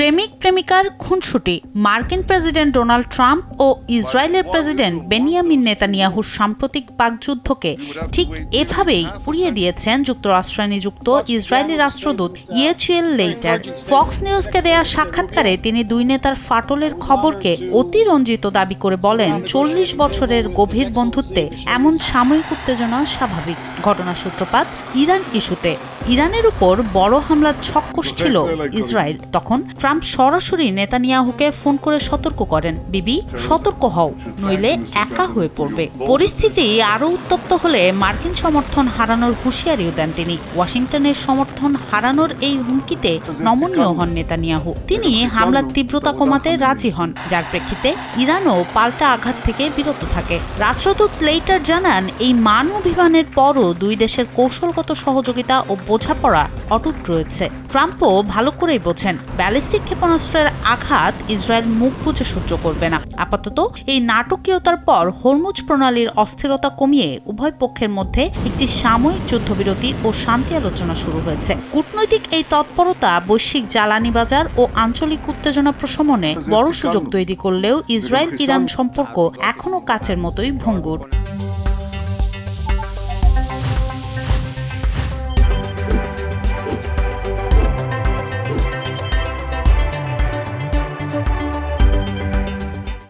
প্রেমিক প্রেমিকার খুনসুটি। মার্কিন প্রেসিডেন্ট ডোনাল্ড ট্রাম্প ও ইসরায়েলের প্রেসিডেন্ট বেনিয়ামিন নেতানিয়াহুর সাম্প্রতিক বাকযুদ্ধকে ঠিক এভাবেই উড়িয়ে দিয়েছেন যুক্তরাষ্ট্রে নিযুক্ত ইসরায়েলি রাষ্ট্রদূত ইয়েচিয়েল লেইটার। ফক্স নিউজকে দেয়া সাক্ষাৎকারে তিনি দুই নেতার ফাটলের খবরকে অতিরঞ্জিত দাবি করে বলেন, ৪০ বছরের গভীর বন্ধুত্বে এমন সাময়িক উত্তেজনা স্বাভাবিক। ঘটনার সূত্রপাত ইরান ইস্যুতে। ইরানের উপর বড় হামলার ছক কষছিল ইসরায়েল। তখন ট্রাম্প সরাসরি নেতানিয়াহুকে ফোন করে সতর্ক করেন, বিবি সতর্ক হও, নইলে একা হয়ে পড়বে। পরিস্থিতি আরও উত্তপ্ত হলে মার্কিন সমর্থন হারানোর হুঁশিয়ারিও দেন তিনি। ওয়াশিংটনের সমর্থন হারানোর এই হুমকিতে নমনীয় হন নেতানিয়াহু। তিনি হামলার তীব্রতা কমাতে রাজি হন, যার প্রেক্ষিতে ইরানও পাল্টা আঘাত থেকে বিরত থাকে। রাষ্ট্রদূত লেইটার জানান, এই মান অভিমানের পরও দুই দেশের কৌশলগত সহযোগিতা ও বোঝাপড়া অটুট রয়েছে। ট্রাম্পও ভালো করেই বোঝেন, ব্যালিস্টিক ক্ষেপণাস্ত্রের আঘাত ইসরায়েল মুখ বুজে সহ্য করবে না। আপাতত এই নাটকীয়তার পর হরমুজ প্রণালীর অস্থিরতা কমিয়ে উভয় পক্ষের মধ্যে একটি সাময়িক যুদ্ধবিরতি ও শান্তি আলোচনা শুরু হয়েছে। কূটনৈতিক এই তৎপরতা বৈশ্বিক জ্বালানি বাজার ও আঞ্চলিক উত্তেজনা প্রশমনে বড় সুযোগ তৈরি করলেও ইসরায়েল ইরান সম্পর্ক এখনও কাচের মতোই ভঙ্গুর।